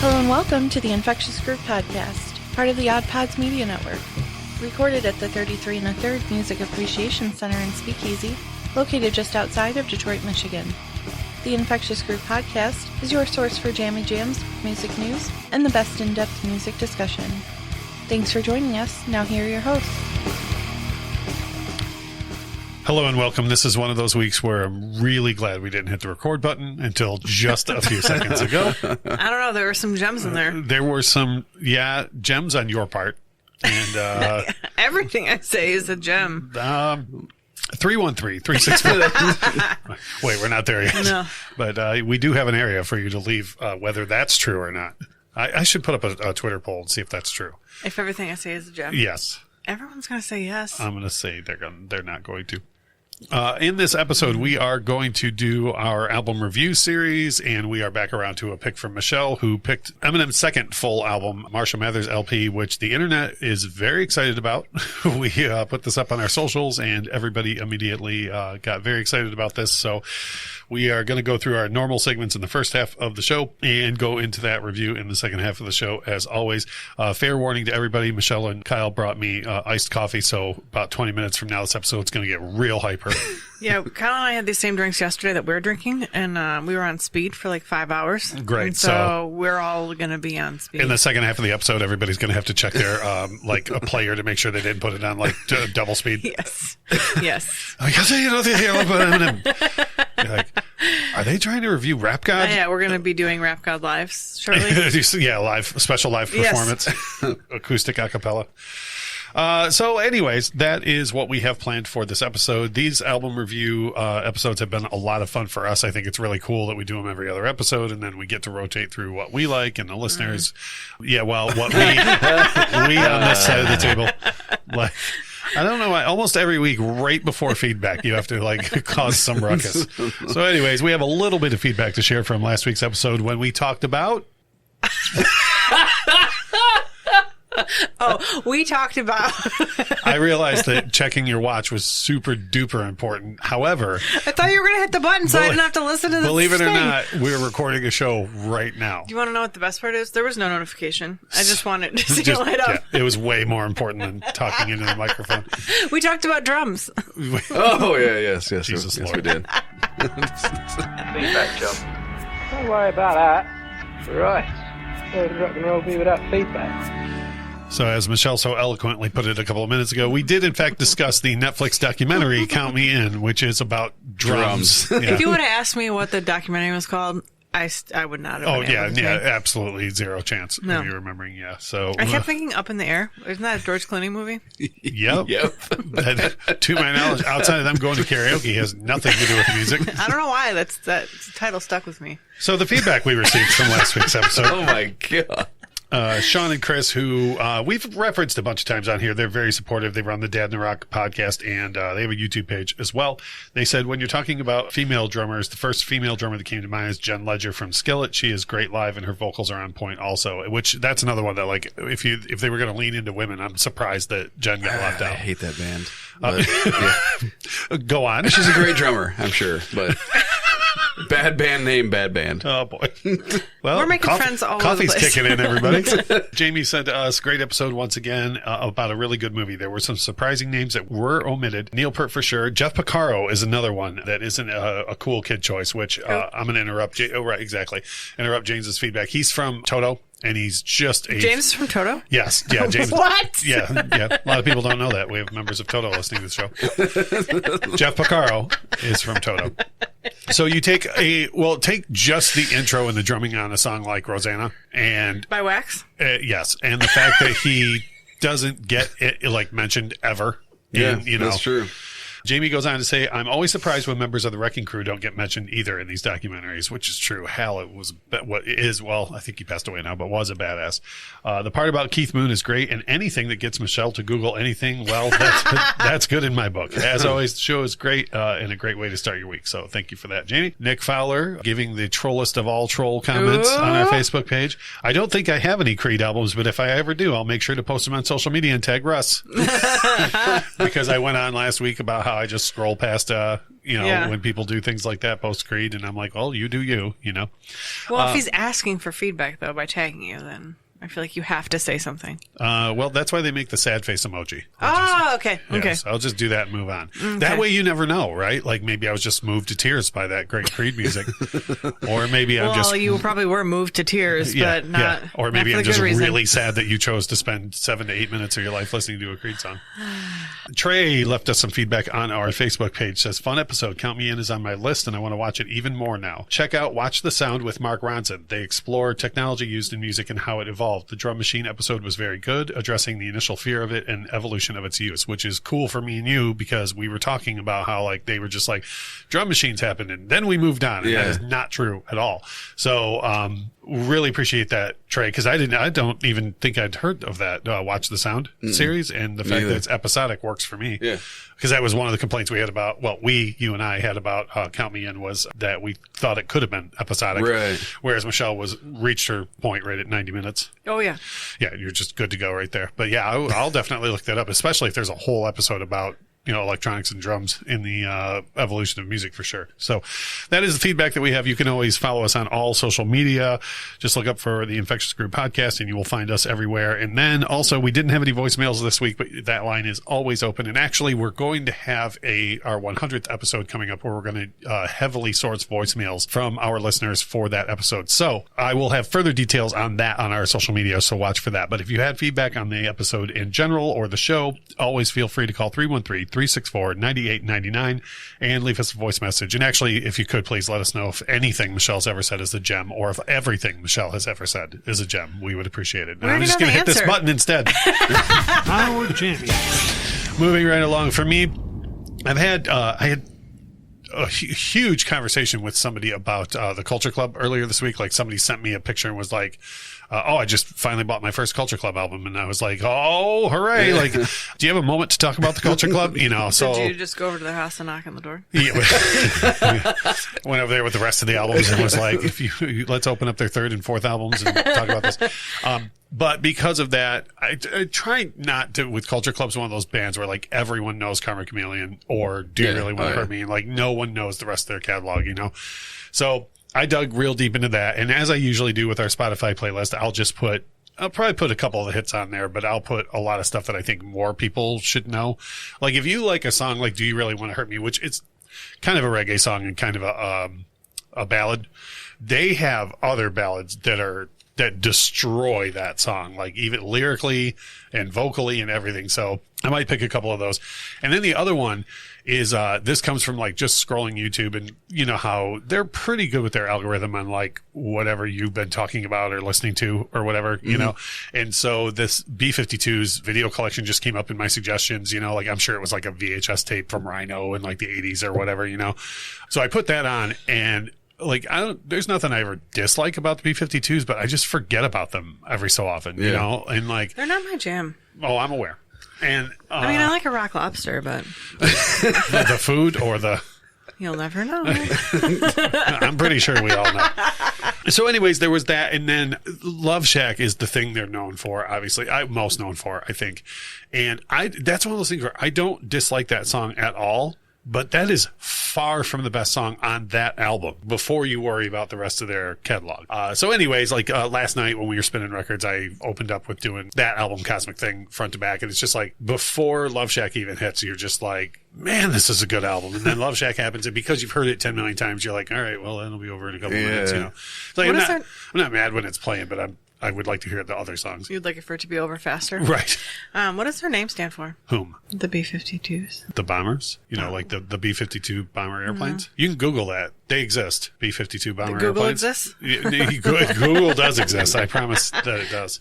Hello and welcome to the Infectious Groove Podcast, part of the Odd Pods Media Network. Recorded at the 33 1/3 Music Appreciation Center in Speakeasy, located just outside of Detroit, Michigan. The Infectious Groove Podcast is your source for jammy jams, music news, and the best in-depth music discussion. Thanks for joining us. Now here are your hosts. Hello and welcome. This is one of those weeks where I'm really glad we didn't hit the record button until just a few seconds ago. I don't know. There were some gems in there. There were some, gems on your part. And everything I say is a gem. 313-364. Wait, we're not there yet. No. But we do have an area for you to leave, whether that's true or not. I should put up a Twitter poll and see if that's true. If everything I say is a gem. Yes. Everyone's going to say yes. I'm going to say they're not going to. In this episode, we are going to do our album review series, and we are back around to a pick from Michelle, who picked Eminem's second full album, Marshall Mathers LP, which the internet is very excited about. We put this up on our socials, and everybody immediately got very excited about this. So we are going to go through our normal segments in the first half of the show and go into that review in the second half of the show. As always, fair warning to everybody, Michelle and Kyle brought me iced coffee, so about 20 minutes from now, this episode's going to get real hyper. Yeah, Kyle and I had these same drinks yesterday that we're drinking, and we were on speed for like 5 hours. Great. And so we're all going to be on speed. In the second half of the episode, everybody's going to have to check their like a player to make sure they didn't put it on like double speed. Yes. Yes. Like, are they trying to review Rap God? Yeah, we're going to be doing Rap God Live shortly. Yeah, special live performance. Yes. Acoustic a cappella. So anyways, that is what we have planned for this episode. These album review episodes have been a lot of fun for us. I think it's really cool that we do them every other episode, and then we get to rotate through what we like and the listeners. Yeah, well, what we on this side of the table like. I don't know. Almost every week, right before feedback, you have to like cause some ruckus. So anyways, we have a little bit of feedback to share from last week's episode when we talked about... we talked about... I realized that checking your watch was super duper important. However... I thought you were going to hit the button so I didn't have to listen to this. Believe it or not, we're recording a show right now. Do you want to know what the best part is? There was no notification. I just wanted to see it light up. Yeah, it was way more important than talking into the microphone. We talked about drums. Oh, yeah, yes, Jesus yes, Lord. we did. Feedback job. Don't worry about that. Right. Where would rock and roll be without feedback? So as Michelle so eloquently put it a couple of minutes ago, we did in fact discuss the Netflix documentary Count Me In, which is about drums. Yeah. If you would have asked me what the documentary was called, I would not have been able to say. Absolutely zero chance of you remembering. Yeah, so I kept thinking Up in the Air. Isn't that a George Clooney movie? Yep. That, to my knowledge, outside of them going to karaoke, has nothing to do with music. I don't know why that title stuck with me. So the feedback we received from last week's episode. Oh my God. Sean and Chris, who we've referenced a bunch of times on here, they're very supportive. They run the Dad in the Rock podcast, and they have a YouTube page as well. They said, when you're talking about female drummers, the first female drummer that came to mind is Jen Ledger from Skillet. She is great live, and her vocals are on point also, which that's another one that, like, if they were going to lean into women, I'm surprised that Jen got left out. I hate that band. Go on. She's a great drummer, I'm sure, but... Bad band name, bad band. Oh, boy. Well, we're making friends all over the place. Coffee's kicking in, everybody. Jamie sent to us, great episode once again about a really good movie. There were some surprising names that were omitted. Neil Peart for sure. Jeff Porcaro is another one that isn't a cool kid choice, which I'm going to interrupt. Interrupt James's feedback. He's from Toto. And he's just James is from Toto? Yes. Yeah, James. What? Yeah. A lot of people don't know that. We have members of Toto listening to the show. Jeff Porcaro is from Toto. So you take just the intro and the drumming on a song like Rosanna and by Wax? Yes. And the fact that he doesn't get it like mentioned ever. That's true. Jamie goes on to say, I'm always surprised when members of the Wrecking Crew don't get mentioned either in these documentaries, which is true. Hal, it was what is, well, I think he passed away now, but was a badass. The part about Keith Moon is great, and anything that gets Michelle to Google anything, well, that's good in my book. As always, the show is great and a great way to start your week. So thank you for that, Jamie. Nick Fowler giving the trollest of all troll comments on our Facebook page. I don't think I have any Creed albums, but if I ever do, I'll make sure to post them on social media and tag Russ. Because I went on last week about how how I just scroll past, when people do things like that post Creed, and I'm like, well, you do you, Well, if he's asking for feedback though by tagging you, then I feel like you have to say something. Well, that's why they make the sad face emoji. Okay. Yes, I'll just do that and move on. That way you never know, right? Like maybe I was just moved to tears by that great Creed music. Or maybe I'm just... Well, you probably were moved to tears, but not... Or maybe not for I'm the just good reason. really sad that you chose to spend 7 to 8 minutes of your life listening to a Creed song. Trey left us some feedback on our Facebook page. Says, fun episode. Count Me In is on my list, and I want to watch it even more now. Check out Watch the Sound with Mark Ronson. They explore technology used in music and how it evolved. The drum machine episode was very good, addressing the initial fear of it and evolution of its use, which is cool for me and you because we were talking about how like they were just like drum machines happened and then we moved on, and that is not true at all. So really appreciate that, Trey, because I don't even think I'd heard of that Watch the Sound series, and the fact that it's episodic works for me. Yeah. Because that was one of the complaints we had about, you and I had about Count Me In, was that we thought it could have been episodic. Right. Whereas Michelle reached her point right at 90 minutes. Oh, yeah. Yeah, you're just good to go right there. But yeah, I'll definitely look that up, especially if there's a whole episode about electronics and drums in the evolution of music for sure. So that is the feedback that we have. You can always follow us on all social media. Just look up for the Infectious Group podcast and you will find us everywhere. And then also, we didn't have any voicemails this week, but that line is always open. And actually, we're going to have our 100th episode coming up where we're going to heavily source voicemails from our listeners for that episode. So I will have further details on that on our social media, so watch for that. But if you had feedback on the episode in general or the show, always feel free to call 313-364-9899 and leave us a voice message. And actually, if you could, please let us know if anything Michelle's ever said is a gem, or if everything Michelle has ever said is a gem. We would appreciate it. And I'm just going to hit this button instead. Our champion. Moving right along. For me, I had a huge conversation with somebody about the Culture Club earlier this week. Like, somebody sent me a picture and was like, I just finally bought my first Culture Club album. And I was like, oh, hooray. Like, do you have a moment to talk about the Culture Club? So did you just go over to their house and knock on the door? Yeah. Went over there with the rest of the albums and was like, let's open up their third and fourth albums and talk about this. But because of that, I try not to, with Culture Club's one of those bands where like everyone knows Karma Chameleon or Do You Really Want to Hurt Me? And like no one knows the rest of their catalog, So I dug real deep into that. And as I usually do with our Spotify playlist, I'll probably put a couple of the hits on there, but I'll put a lot of stuff that I think more people should know. Like if you like a song like Do You Really Want to Hurt Me, which it's kind of a reggae song and kind of a ballad, they have other ballads that destroy that song, like even lyrically and vocally and everything. So I might pick a couple of those. And then the other one is, this comes from like just scrolling YouTube, and you know how they're pretty good with their algorithm on like whatever you've been talking about or listening to or whatever, you know? And so this B-52's video collection just came up in my suggestions, like I'm sure it was like a VHS tape from Rhino in like the 80s or whatever, So I put that on, and like, there's nothing I ever dislike about the B-52s, but I just forget about them every so often, and like, they're not my jam. Oh, I'm aware. And, I mean, I like a rock lobster, but the food or you'll never know. I'm pretty sure we all know. So anyways, there was that. And then Love Shack is the thing they're known for, obviously. Most known for, I think. And that's one of those things where I don't dislike that song at all. But that is far from the best song on that album before you worry about the rest of their catalog. So anyways, like last night when we were spinning records, I opened up with doing that album Cosmic Thing front to back. And it's just like before Love Shack even hits, you're just like, man, this is a good album. And then Love Shack happens. And because you've heard it 10 million times, you're like, all right, well, that'll be over in a couple minutes. It's like, I'm not mad when it's playing, but I would like to hear the other songs. You'd like it for it to be over faster? Right. What does their name stand for? Whom? The B-52s. The bombers? Like the B-52 bomber airplanes? You can Google that. They exist. B-52 bomber Google airplanes. exists? Google does exist. I promise that it does.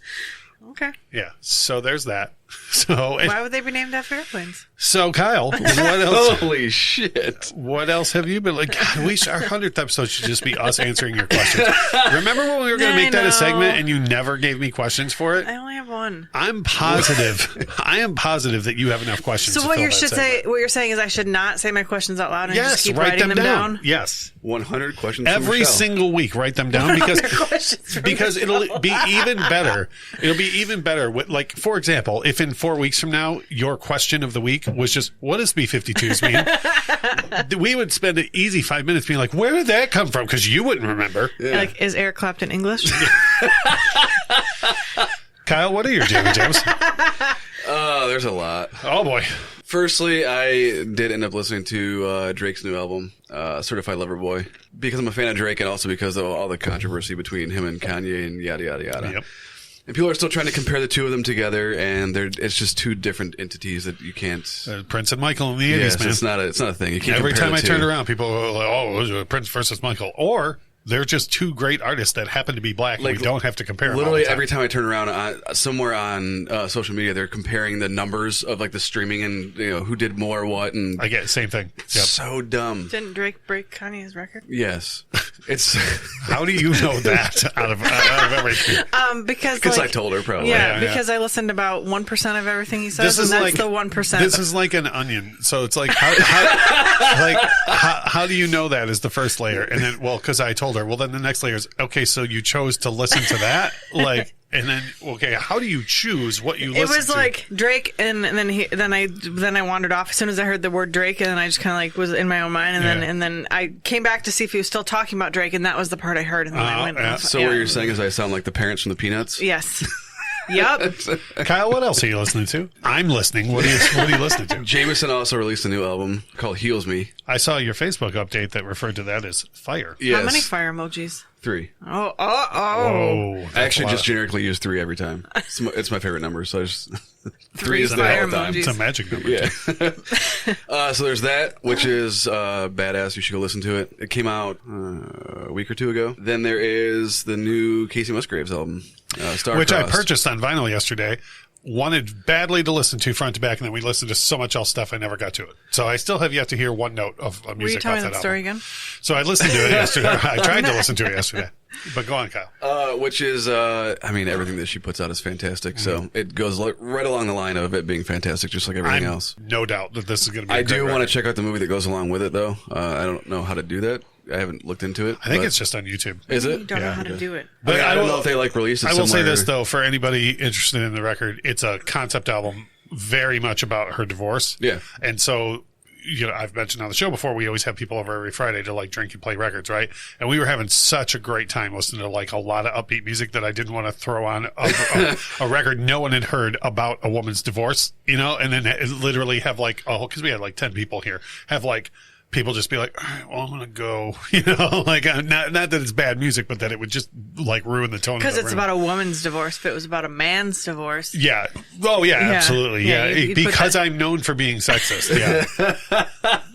Okay. Yeah. So there's that. So why would they be named after airplanes? So Kyle, what else? Holy shit! What else have you been like? God, our 100th episode should just be us answering your questions. Remember when we were going to make that a segment and you never gave me questions for it? I only have one. I'm positive. I am positive that you have enough questions. So what you should say? What you're saying is I should not say my questions out loud and just keep write writing them down. Yes. 100 questions every single week. Write them down because it'll be even better. It'll be even better with, like, for example, if if in 4 weeks from now, your question of the week was just, what does B-52s mean? We would spend an easy 5 minutes being like, where did that come from? Because you wouldn't remember. Yeah. Like, is Eric Clapton English? Kyle, what are your jammy jams? There's a lot. Oh, boy. Firstly, I did end up listening to Drake's new album, Certified Lover Boy, because I'm a fan of Drake and also because of all the controversy between him and Kanye and yada, yada, yada. Yep. And people are still trying to compare the two of them together, and it's just two different entities that you can't... Prince and Michael in the 80s, yes, man. It's not a thing. You can't Every compare time the I two. turned around, people were like, oh, it was Prince versus Michael. Or they're just two great artists that happen to be black. Like, we don't have to compare them literally all the time. every time I turn around, somewhere on social media, they're comparing the numbers of like the streaming and who did more what. And I get same thing. Yep. So dumb. Didn't Drake break Kanye's record? Yes. It's How do you know that out of everything? Because I told her probably. Yeah, because I listened about 1% of everything he says, and that's the 1%. This is like an onion. So it's like, how do you know that is the first layer? And then, because I told her, well, then the next layer is, okay, so you chose to listen to that? Like, and then, okay, how do you choose what you listen to? It was like Drake, and then I wandered off as soon as I heard the word Drake, and then I just kind of like was in my own mind, and then I came back to see if he was still talking about Drake, and that was the part I heard, and then I went. Yeah. So what you're saying is I sound like the parents from the Peanuts? Yes. Yep. Kyle, what else are you listening to? I'm listening. What are you listening to? Jameson also released a new album called Heals Me. I saw your Facebook update that referred to that as fire. Yes. How many fire emojis? 3. Oh. Whoa, I actually just generically use 3 every time. It's my favorite number, so I just 3 is the fire whole time. emojis. It's a magic number. Yeah. So there's that, which is badass. You should go listen to it. It came out a week or two ago. Then there is the new Casey Musgraves album, Star-Crossed, which I purchased on vinyl yesterday. Wanted badly to listen to front to back, and then we listened to so much else stuff I never got to it. So I still have yet to hear one note of music. Will you tell me off that story album. again? So I listened to it yesterday. I tried to listen to it yesterday. But go on, Kyle. Which is, everything that she puts out is fantastic. So it goes right along the line of it being fantastic, just like everything else. No doubt that this is going to be I do want to check out the movie that goes along with it, though. I don't know how to do that. I haven't looked into it. I think it's just on YouTube. Is it? You don't know how to do it. But I don't know if they release it I will say somewhere. this, though, for anybody interested in the record, it's a concept album very much about her divorce. Yeah. And so, I've mentioned on the show before, we always have people over every Friday to drink and play records, right? And we were having such a great time listening to a lot of upbeat music that I didn't want to throw on a record no one had heard about a woman's divorce, and then literally have because we had 10 people here, have people just be like, all right, well, I'm going to go, not that it's bad music, but that it would just ruin the tone of the Because it's room. about a woman's divorce. If it was about a man's divorce. Yeah. Oh, yeah, absolutely. Yeah. you'd Because I'm known for being sexist. Yeah.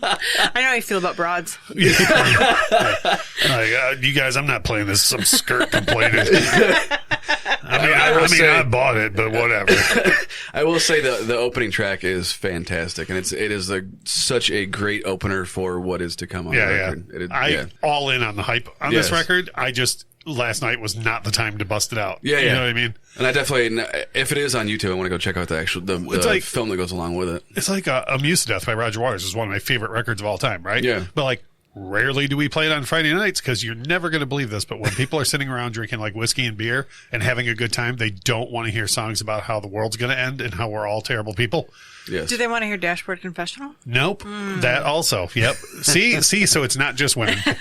I know how you feel about broads. You guys, I'm not playing this. Some skirt complaining. I bought it, but whatever. I will say the opening track is fantastic, and it is such a great opener for what is to come on the record. I'm all in on the hype on this record. Last night was not the time to bust it out. Yeah, You know what I mean? And I definitely, if it is on YouTube, I want to go check out the film that goes along with it. It's like Amused to Death by Roger Waters is one of my favorite records of all time, right? Yeah. But rarely do we play it on Friday nights because you're never going to believe this, but when people are sitting around drinking whiskey and beer and having a good time, they don't want to hear songs about how the world's going to end and how we're all terrible people. Yes. Do they want to hear Dashboard Confessional? Nope. That also. Yep. See, so it's not just women. And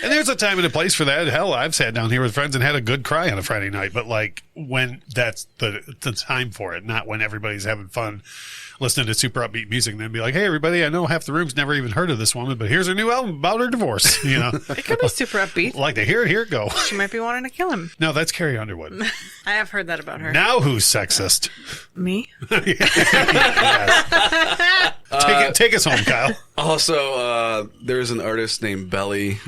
there's a time and a place for that. Hell, I've sat down here with friends and had a good cry on a Friday night, but when that's the time for it, not when everybody's having fun listening to super upbeat music and then be like, hey, everybody, I know half the room's never even heard of this woman, but here's her new album about her divorce. It could be super upbeat. Like to hear it, here it go. She might be wanting to kill him. No, that's Carrie Underwood. I have heard that about her. Now who's sexist? Me? Yes. Take us home, Kyle. Also, there's an artist named Belly.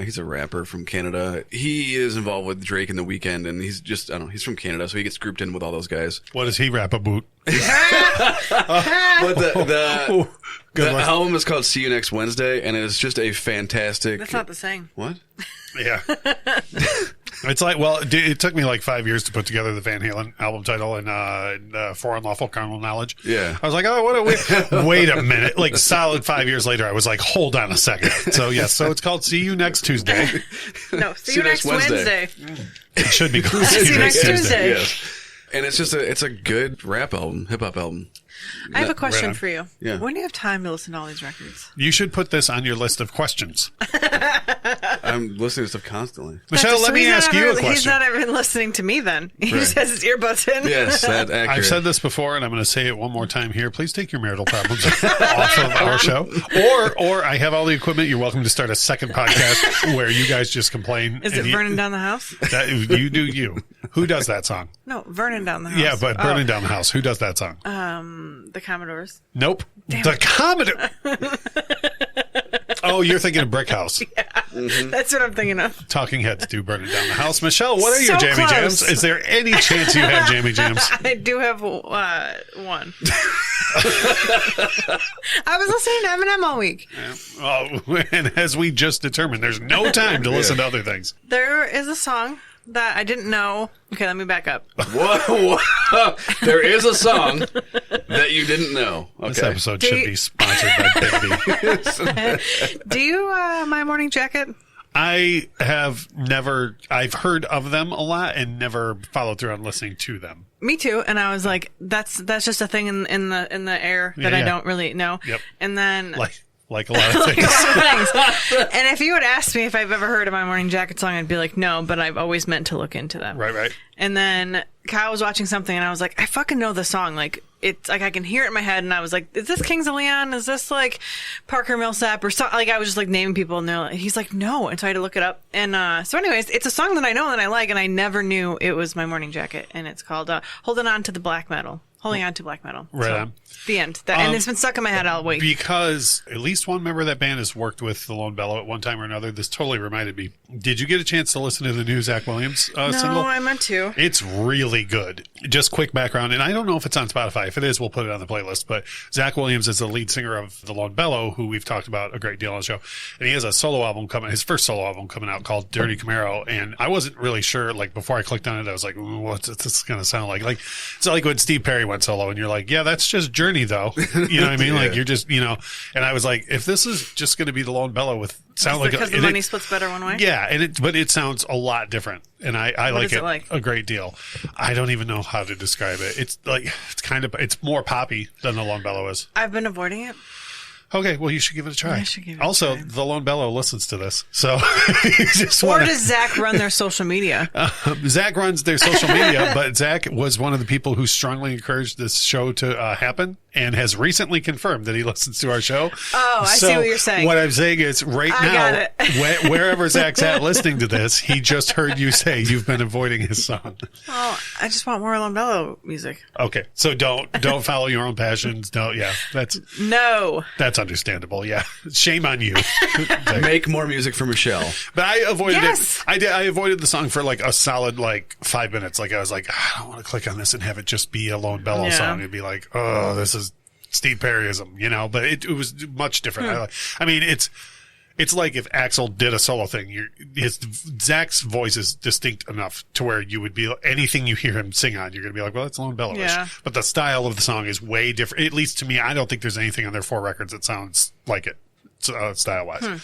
He's a rapper from Canada. He is involved with Drake and The Weeknd, and he's just, he's from Canada, so he gets grouped in with all those guys. What does he rap about? But the Good luck. album is called See You Next Wednesday, and it's just a fantastic... That's not the same. What? Yeah. It's it took me 5 years to put together the Van Halen album title and For Unlawful Carnal Knowledge. Yeah. I was like, oh, what a wait a minute. Solid 5 years later, I was like, hold on a second. So, yes, so it's called See You Next Tuesday. No, see you next Wednesday. It should be called See you next Tuesday. Yes. And it's a good rap album, hip hop album. I have a question on. for you. Yeah. When do you have time to listen to all these records? You should put this on your list of questions. I'm listening to stuff constantly. Michelle, So let me he's not ask you a ever- He's question. not even listening to me then. He just has his earbuds in. Yes, that accurate. I've said this before, and I'm going to say it one more time here. Please take your marital problems off of our show. Or I have all the equipment. You're welcome to start a second podcast where you guys just complain. Is it Vernon Down the House? You do you. Who does that song? No, Vernon Down the House. Yeah, but Burning Down the House. Who does that song? The Commodores. Nope. The Commodore. Oh, you're thinking of Brick House. That's what I'm thinking of. Talking Heads do Burning Down the House. Michelle, what are your So jammy close. jams? Is there any chance you have jammy jams? I do have one. I was listening to Eminem all week. Oh, and as we just determined, there's no time to listen to other things. There is a song that I didn't know. Okay, let me back up. Whoa. There is a song that you didn't know. Okay. This episode should be sponsored by Big B. Do you My Morning Jacket? I have never, I've heard of them a lot and never followed through on listening to them. Me too. And I was like, that's just a thing in the air that I don't really know. Yep. And then Like a lot of things. And if you had asked me if I've ever heard of My Morning Jacket song, I'd be like, no, but I've always meant to look into them. Right. And then Kyle was watching something and I was like, I fucking know the song. Like, it's like I can hear it in my head and I was like, is this Kings of Leon? Is this like Parker Millsap or something? Like I was just like naming people and they're like, he's like, no. And so I had to look it up. And so anyways, it's a song that I know and I like and I never knew it was My Morning Jacket. And it's called Holding On to Black Metal. Holding On to Black Metal. Right So, on. The end. And it's been stuck in my head all week. Because at least one member of that band has worked with the Lone Bellow at one time or another. This totally reminded me. Did you get a chance to listen to the new Zach Williams no, single? I meant to. It's really good. Just quick background, and I don't know if it's on Spotify. If it is, we'll put it on the playlist. But Zach Williams is the lead singer of the Lone Bellow, who we've talked about a great deal on the show. And he has a solo album coming, his first solo album coming out called Dirty Camaro. And I wasn't really sure, like before I clicked on it, I was like, ooh, what's this going to sound like? Like, it's like when Steve Perry went solo and you're like, yeah, that's just Journey though. You know what I mean? Like you're just, you know, and I was like, if this is just going to be the Lone Bellow with sound like because the money splits better one way. Yeah, but it sounds a lot different, and I What like is it like? a great deal. I don't even know how to describe it. It's like it's more poppy than the Lone Bellow is. I've been avoiding it. Okay, well you should give it a try. I should give it a also, try. the Lone Bellow listens to this, so you just Or wanna, does Zach run their social media? Zach runs their social media, but Zach was one of the people who strongly encouraged this show to happen, and has recently confirmed that he listens to our show. Oh, I see what you're saying. What I'm saying is, right I now, got it. wherever Zach's at listening to this, he just heard you say you've been avoiding his song. Oh, I just want more Lone Bellow music. Okay, so don't follow your own passions. No, yeah, No. that's understandable. Yeah, shame on you. Make more music for Michelle. But I avoided Yes. it. I avoided the song for like a solid 5 minutes. Like I was like, I don't want to click on this and have it just be a Lone Bellow Yeah. song. It'd be like, oh, this is Steve Perryism, you know. But it was much different. I mean, it's like if Axl did a solo thing. Zach's voice is distinct enough to where you would be anything you hear him sing on, you're gonna be like, well, that's Lone Bellow-ish. Yeah. But the style of the song is way different. At least to me, I don't think there's anything on their 4 records that sounds like it, style wise.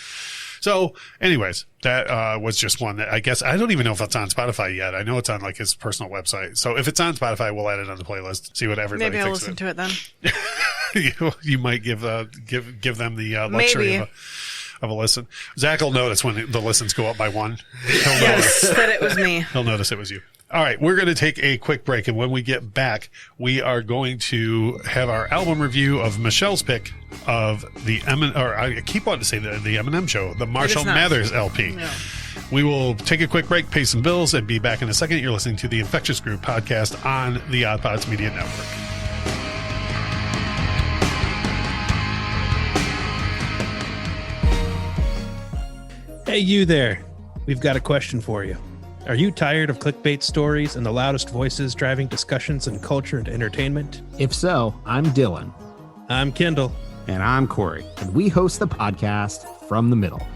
So, anyways, that was just one that I guess I don't even know if it's on Spotify yet. I know it's on like his personal website. So if it's on Spotify, we'll add it on the playlist. See what everybody Maybe I'll thinks listen of to it then. you might give them the luxury Maybe. of a listen. Zach will notice when the listens go up by 1. He'll Yes, notice. that it was me. He'll notice it was you. All right, we're going to take a quick break, and when we get back, we are going to have our album review of Michelle's pick of the Eminem, or I keep wanting to say the Eminem show, the Marshall not. Mathers LP. No. We will take a quick break, pay some bills, and be back in a second. You're listening to the Infectious Group podcast on the Odd Pods Media Network. Hey, you there. We've got a question for you. Are you tired of clickbait stories and the loudest voices driving discussions in culture and entertainment? If so, I'm Dylan. I'm Kendall. And I'm Corey. And we host the podcast From the Middle.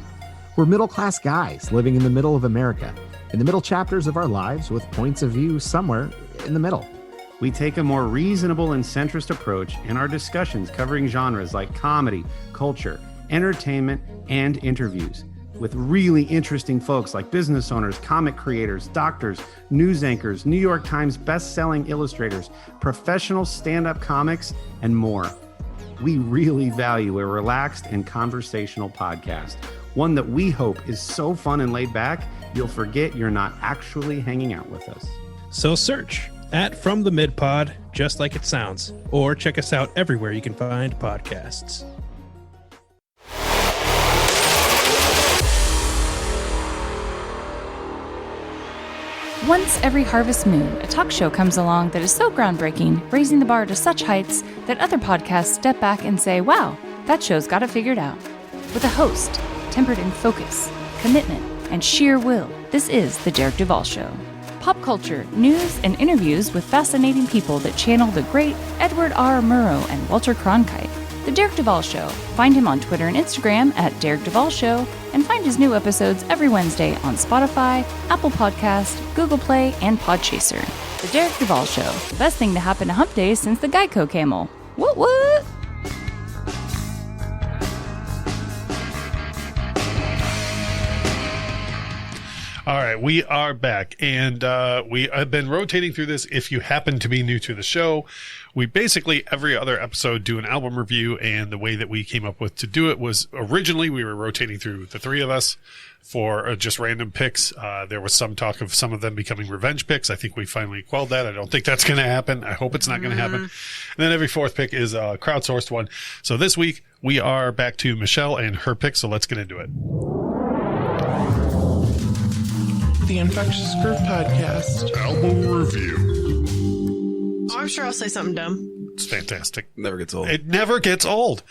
We're middle-class guys living in the middle of America, in the middle chapters of our lives with points of view somewhere in the middle. We take a more reasonable and centrist approach in our discussions covering genres like comedy, culture, entertainment, and interviews. with really interesting folks like business owners, comic creators, doctors, news anchors, New York Times best-selling illustrators, professional stand-up comics, and more. We really value a relaxed and conversational podcast, one that we hope is so fun and laid back, you'll forget you're not actually hanging out with us. So search at From the Mid Pod, just like it sounds, or check us out everywhere you can find podcasts. Once every harvest moon, a talk show comes along that is so groundbreaking, raising the bar to such heights that other podcasts step back and say, wow, that show's got it figured out. With a host, tempered in focus, commitment, and sheer will, this is The Derek Duvall Show. Pop culture, news, and interviews with fascinating people that channel the great Edward R. Murrow and Walter Cronkite. The Derek Duvall Show. Find him on Twitter and Instagram at Derek Duvall Show, and find his new episodes every Wednesday on Spotify, Apple Podcast, Google Play, and Podchaser. The Derek Duvall Show. The best thing to happen to Hump Day since the Geico camel. What? All right, we are back, and we have been rotating through this. If you happen to be new to the show, we basically every other episode do an album review, and the way that we came up with to do it was originally we were rotating through the three of us for just random picks. There was some talk of some of them becoming revenge picks. I think we finally quelled that. I don't think that's going to happen. I hope it's not going to happen. And then every fourth pick is a crowdsourced one. So this week we are back to Michelle and her pick, so let's get into it. The Infectious Groove Podcast. Album review. Oh, I'm sure I'll say something dumb. It's fantastic. Never gets old. It never gets old.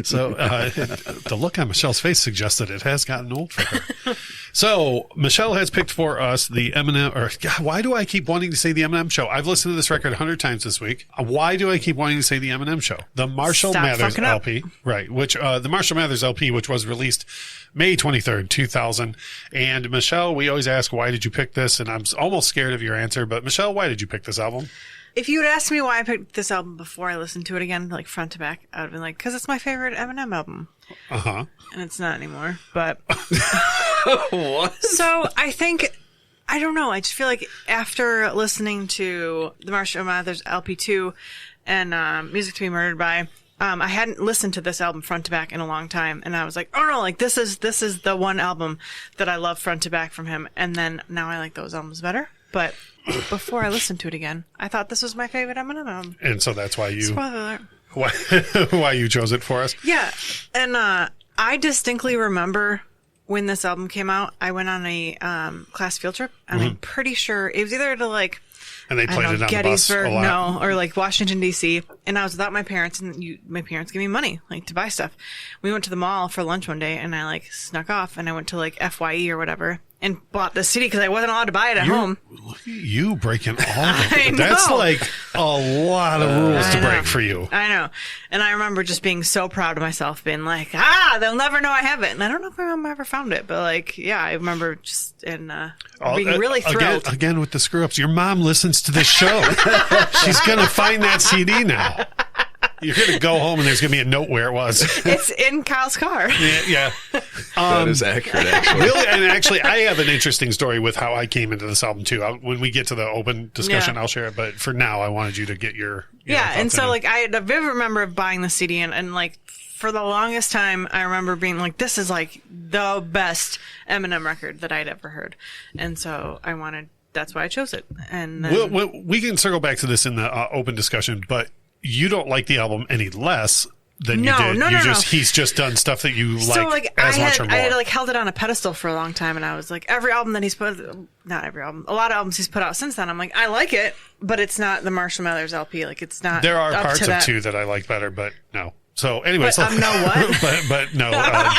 So the look on Michelle's face suggests that it has gotten old for her. So Michelle has picked for us the Eminem, or God, why do I keep wanting to say the Eminem Show? I've listened to this record 100 times this week. Why do I keep wanting to say the Eminem Show? The Marshall Stop Mathers fucking up. LP, right? Which the Marshall Mathers LP, which was released May 23rd, 2000. And Michelle, we always ask, why did you pick this? And I'm almost scared of your answer, but Michelle, why did you pick this album? If you had asked me why I picked this album before I listened to it again, like front to back, I would have been like, because it's my favorite Eminem album. Uh-huh. And it's not anymore. But What? so I think, I don't know. I just feel like after listening to the Marshall Mathers LP2 and Music to Be Murdered By, I hadn't listened to this album front to back in a long time, and I was like, oh no, like this is the one album that I love front to back from him, and then now I like those albums better. But before I listened to it again, I thought this was my favorite Eminem album. And so that's why you Spoiler alert. why you chose it for us. Yeah, and I distinctly remember when this album came out. I went on a class field trip, and I'm pretty sure it was either to like, And they I played don't it know, on the bus a Gettysburg, lot. no, or like Washington D.C. And I was without my parents, and my parents gave me money like to buy stuff. We went to the mall for lunch one day, and I like snuck off, and I went to like FYE or whatever, and bought the CD because I wasn't allowed to buy it at home. Look at you breaking all of I it. That's know. like a lot of rules to I know. break for you. I know. And I remember just being so proud of myself, being like, they'll never know I have it. And I don't know if my mom ever found it, but like, yeah, I remember just being really thrilled. Again with the screw ups. Your mom listens to this show. She's going to find that CD now. You're going to go home and there's going to be a note where it was. It's in Kyle's car. Yeah. That is accurate, actually. Really, and actually, I have an interesting story with how I came into this album too. When we get to the open discussion, Yeah. I'll share it. But for now, I wanted you to get your Yeah, and thoughts so in it. like I had a vivid remember of buying the CD, and like for the longest time I remember being like, this is like the best Eminem record that I'd ever heard, and so that's why I chose it. And then, we can circle back to this in the open discussion, but you don't like the album any less than you did. He's just done stuff that you so like like as much or more. I had like held it on a pedestal for a long time, and I was like, every album that he's not every album, a lot of albums he's put out since then, I'm like, I like it, but it's not the Marshall Mathers LP. Like it's not. There are up parts to of that. 2 that I like better, but no. So anyway, But, no what? but no,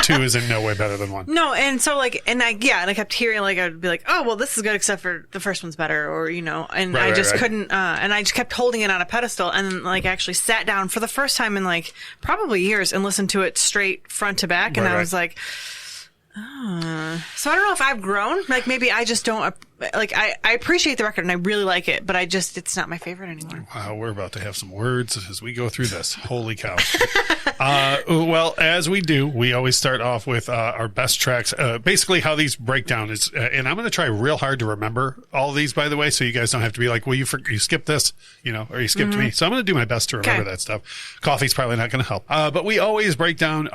2 is in no way better than 1. No, and so like, and I kept hearing like I'd be like, oh well, this is good except for the first one's better, or and Right, I just right. couldn't, and I just kept holding it on a pedestal, and then like actually sat down for the first time in like probably years and listened to it straight front to back, and Right, I was like, so I don't know if I've grown, like maybe I just don't Like, I appreciate the record and I really like it, but it's not my favorite anymore. Wow, we're about to have some words as we go through this. Holy cow. Well, as we do, we always start off with our best tracks. Basically, how these break down is, and I'm going to try real hard to remember all of these, by the way, so you guys don't have to be like, well, you skipped this, or you skipped me. So I'm going to do my best to remember that stuff. Coffee's probably not going to help. But we always break down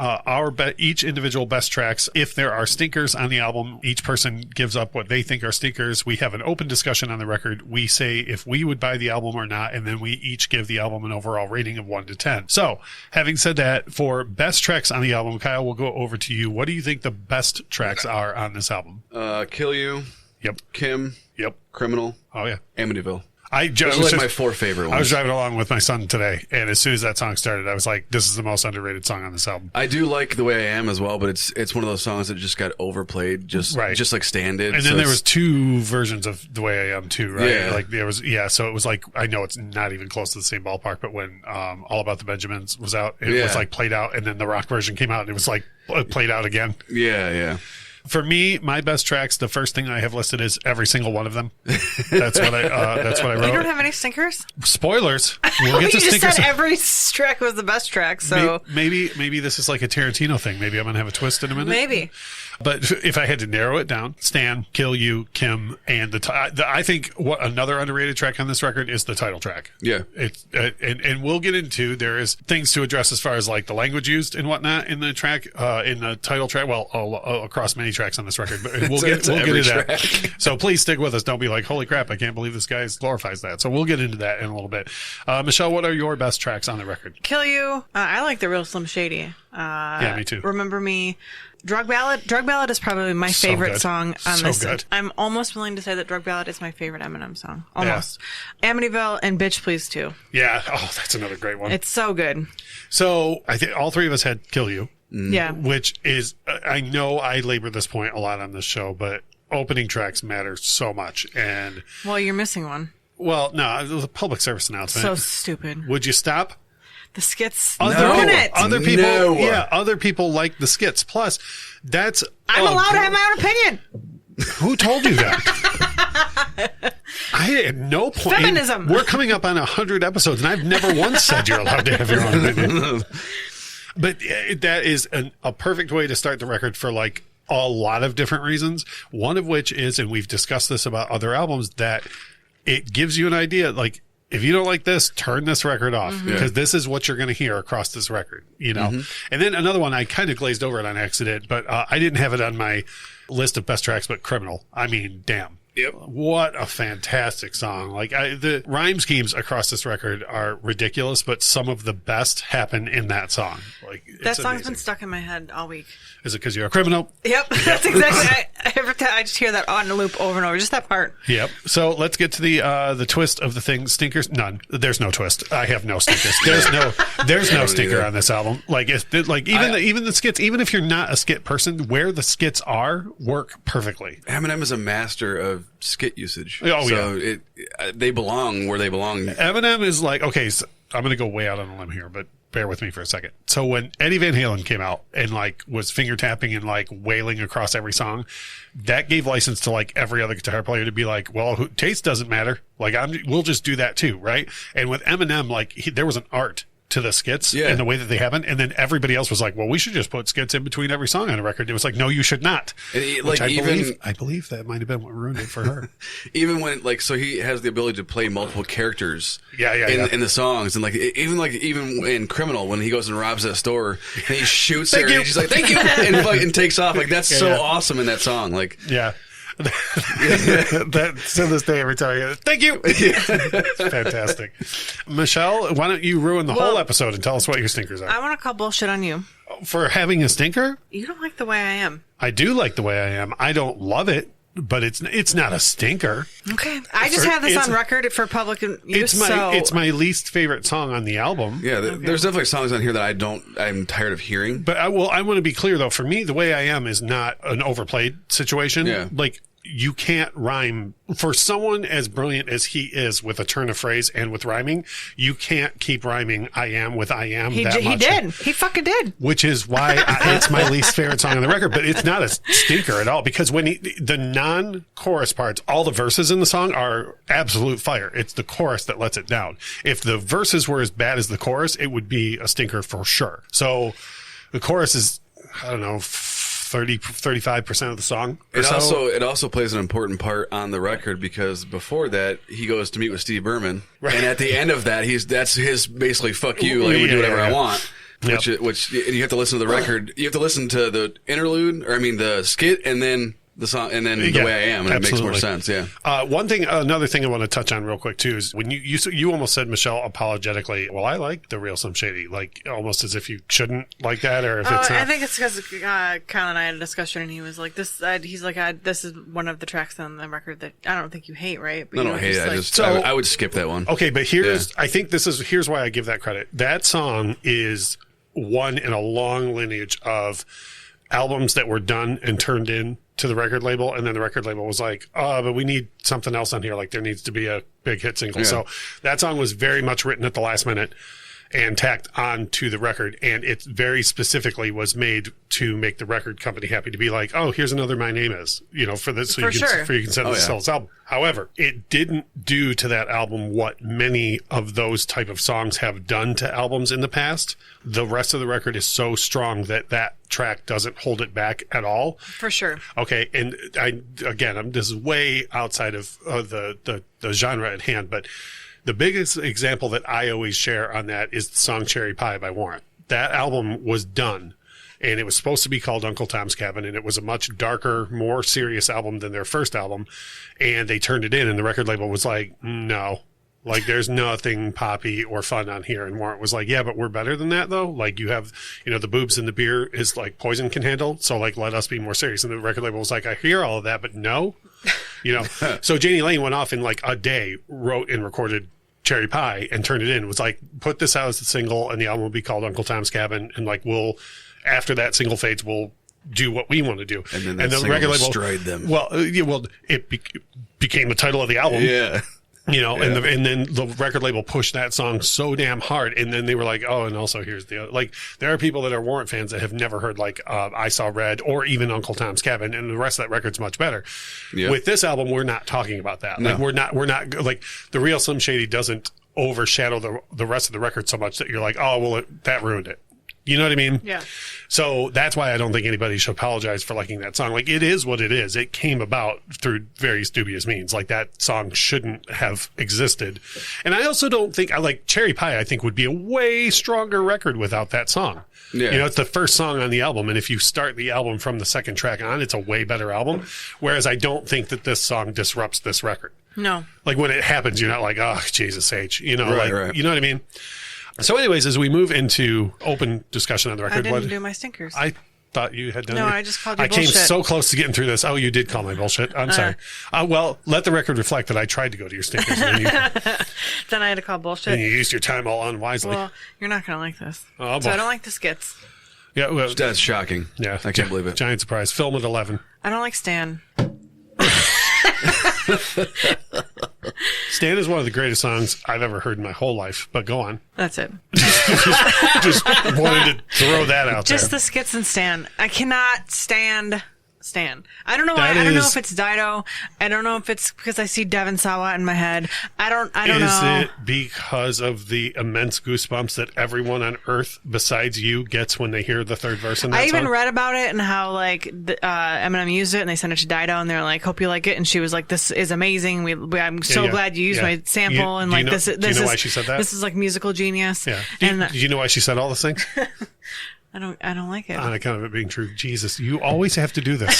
each individual best tracks. If there are stinkers on the album, each person gives up what they think are stinkers. We have an open discussion on the record. We say if we would buy the album or not, and then we each give the album an overall rating of 1 to 10. So, having said that, for best tracks on the album, Kyle, we'll go over to you. What do you think the best tracks are on this album? Kill You. Yep. Kim. Yep. Criminal. Oh, yeah. Amityville. Those are my 4 favorite ones. I was driving along with my son today, and as soon as that song started, I was like, this is the most underrated song on this album. I do like The Way I Am as well, but it's one of those songs that just got overplayed, just like standard. And then there was 2 versions of The Way I Am too, right? Yeah. Like there was, so it was like, I know it's not even close to the same ballpark, but when All About the Benjamins was out, it was like played out, and then the rock version came out, and it was like played out again. Yeah. For me, my best tracks, the first thing I have listed is every single one of them. That's what I wrote. You don't have any stinkers? Spoilers. We'll get to you just stinkers. said every track was the best track, so maybe this is like a Tarantino thing. Maybe I'm going to have a twist in a minute. maybe. But if I had to narrow it down, Stan, Kill You, Kim, and I think what another underrated track on this record is the title track. Yeah. It's and we'll get into, there is things to address as far as like the language used and whatnot in the track, in the title track. Well, across many tracks on this record, but we'll get to that. So please stick with us. Don't be like, holy crap, I can't believe this guy glorifies that. So we'll get into that in a little bit. Michelle, what are your best tracks on the record? Kill You. I like the real Slim Shady. Yeah, me too. Remember Me. Drug Ballad is probably my favorite song on this. Good. I'm almost willing to say that Drug Ballad is my favorite Eminem song. Almost. Yeah. Amityville and Bitch Please too. Yeah. Oh, that's another great one. It's so good. So I think all 3 of us had Kill You. Yeah. Which is, I know I labor this point a lot on this show, but opening tracks matter so much. And well, you're missing one. Well, no, it was a public service announcement. So stupid. Would you stop? The skits. Other people like the skits. Plus, I'm allowed to have my own opinion. Who told you that? I at no point. Feminism. We're coming up on 100 episodes, and I've never once said you're allowed to have your own opinion. But that is a perfect way to start the record for like a lot of different reasons. One of which is, and we've discussed this about other albums, that it gives you an idea, like, if you don't like this, turn this record off because this is what you're going to hear across this record, And then another one, I kind of glazed over it on accident, but I didn't have it on my list of best tracks, but Criminal. I mean, damn. Yep. What a fantastic song. Like the rhyme schemes across this record are ridiculous, but some of the best happen in that song. Like that song's been stuck in my head all week. Is it because you're a criminal? Yep. That's exactly. Every time I just hear that on a loop over and over, just that part. Yep. So let's get to the twist of the thing. Stinkers? None. There's no twist. I have no stinkers. There's no stinker on this album. Like even the skits, even if you're not a skit person, where the skits are work perfectly. Eminem is a master of skit usage. Oh, so they belong where they belong. Eminem is like, okay, so I'm going to go way out on a limb here, but bear with me for a second. So when Eddie Van Halen came out and like was finger tapping and like wailing across every song, that gave license to like every other guitar player to be like, well, taste doesn't matter. Like we'll just do that too, right? And with Eminem, like there was an art to the skits and the way that they happen, and then everybody else was like, well, we should just put skits in between every song on a record. It was like, no, you should not. Which I believe that might have been what ruined it for her. Even when so he has the ability to play multiple characters in the songs, and even in Criminal when he goes and robs that store and he shoots her and she's like, thank you, and takes off. Like that's awesome in that song. Like that to this day, every time I hear it, thank you. It's fantastic. Michelle, why don't you ruin the whole episode and tell us what your stinkers are? I want to call bullshit on you. For having a stinker? You don't like The Way I Am. I do like The Way I Am. I don't love it, but it's not a stinker. Okay. I just have this on record for public use. It's my least favorite song on the album. Yeah, there's definitely songs on here that I'm tired of hearing. But I want to be clear though, for me, The Way I Am is not an overplayed situation. Yeah. Like you can't rhyme. For someone as brilliant as he is with a turn of phrase and with rhyming, you can't keep rhyming I am with I am that much. He did. He fucking did. Which is why it's my least favorite song on the record, but it's not a stinker at all, because when the non-chorus parts, all the verses in the song are absolute fire. It's the chorus that lets it down. If the verses were as bad as the chorus, it would be a stinker for sure. So the chorus is, I don't know, 35% of the song. It also plays an important part on the record, because before that he goes to meet with Steve Berman, right. And at the end of that, that's his basically fuck you, like we do whatever I want. Yep. Which you have to listen to the record. You have to listen to the interlude, or the skit, and then the song, and then The Way I Am, and absolutely. It makes more sense. Yeah. Another thing I want to touch on real quick too is when you almost said, Michelle, apologetically, well, I like the real Slim Shady, like almost as if you shouldn't like that, or if it's not. I think it's because Kyle and I had a discussion, and he was like, "This." He's like, "This is one of the tracks on the record that I don't think you hate, right?" But I don't hate it. I would skip that one. Okay, but here's why I give that credit. That song is one in a long lineage of albums that were done and turned in to the record label, and then the record label was like, but we need something else on here, like there needs to be a big hit single. Yeah. So that song was very much written at the last minute and tacked on to the record, and it very specifically was made to make the record company happy, to be like, oh, here's another My Name Is, for this, so you can send this album. However, it didn't do to that album what many of those type of songs have done to albums in the past. The rest of the record is so strong that track doesn't hold it back at all. For sure. Okay, and this is way outside of the genre at hand, but the biggest example that I always share on that is the song Cherry Pie by Warrant. That album was done, and it was supposed to be called Uncle Tom's Cabin, and it was a much darker, more serious album than their first album, and they turned it in, and the record label was like, no. Like, there's nothing poppy or fun on here. And Warrant was like, yeah, but we're better than that, though. Like, you have, the boobs and the beer is like Poison can handle. So, like, let us be more serious. And the record label was like, I hear all of that, but no. So Janie Lane went off in like a day, wrote and recorded Cherry Pie and turned it in. It was like, put this out as a single, and the album will be called Uncle Tom's Cabin. And like, after that single fades, we'll do what we want to do. And then the record label destroyed them. Well, it became the title of the album. Yeah. And then the record label pushed that song so damn hard, and then they were like, oh, and also here's the other. Like, there are people that are Warrant fans that have never heard like I Saw Red or even Uncle Tom's Cabin, and the rest of that record's much better. Yep. With this album, we're not talking about that. No. Like, we're not like the real Slim Shady doesn't overshadow the rest of the record so much that you're like, oh, well, that ruined it. You know what I mean? Yeah. So that's why I don't think anybody should apologize for liking that song. Like, it is what it is. It came about through various dubious means. Like, that song shouldn't have existed. And I also don't think, Cherry Pie, I think, would be a way stronger record without that song. Yeah. It's the first song on the album. And if you start the album from the second track on, it's a way better album. Whereas I don't think that this song disrupts this record. No. Like, when it happens, you're not like, oh, Jesus H. Right. You know what I mean? So anyways, as we move into open discussion on the record. I didn't do my stinkers. I thought you had done No, it. I just called you bullshit. I bullshit. came so close to getting through this. Oh, you did call my bullshit. I'm sorry. Well, let the record reflect that I tried to go to your stinkers. Then I had to call bullshit. And you used your time all unwisely. Well, you're not going to like this. Oh, so I don't like the skits. Yeah, well, that's shocking. Yeah. I can't believe it. Giant surprise. Film at 11. I don't like Stan. Stan is one of the greatest songs I've ever heard in my whole life, but go on. That's it. just wanted to throw that out there. Just the skits and Stan. I cannot stand Stan. I don't know why. I don't know if it's Dido. I don't know if it's because I see Devon Sawa in my head. I don't know. Is it because of the immense goosebumps that everyone on earth besides you gets when they hear the third verse in that song? I even song? read about it and how Eminem used it and they sent it to Dido and they're like, hope you like it. And she was like, this is amazing. I'm so glad you used my sample. Do you know why she said that? This is like musical genius. Yeah. Do you know why she said all those things? I don't like it. On account of it being true. Jesus, you always have to do this.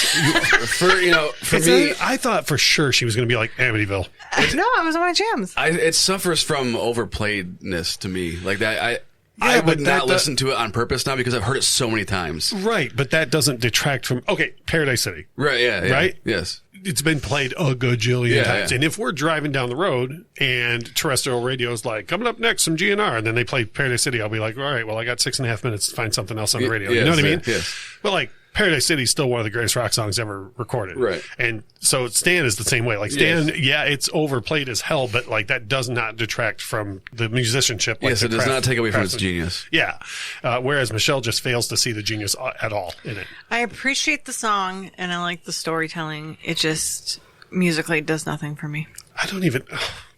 For me, I thought for sure she was going to be like Amityville. No, it was one of my jams. It suffers from overplayedness to me. Like that, I would not listen to it on purpose now because I've heard it so many times. Right, but that doesn't detract from Paradise City. Right, yeah. Right? Yes. It's been played a gajillion times. Yeah. And if we're driving down the road and terrestrial radio is like, coming up next, some GNR, and then they play Paradise City, I'll be like, all right, well, I got 6.5 minutes to find something else on the radio. Yes, you know what I mean? Yes. But like Paradise City is still one of the greatest rock songs ever recorded. Right. And so Stan is the same way. Like Stan, it's overplayed as hell, but like that does not detract from the musicianship. Like yes, it does not take away from its genius. Yeah. Whereas Michelle just fails to see the genius at all in it. I appreciate the song and I like the storytelling. It just musically does nothing for me. I don't even.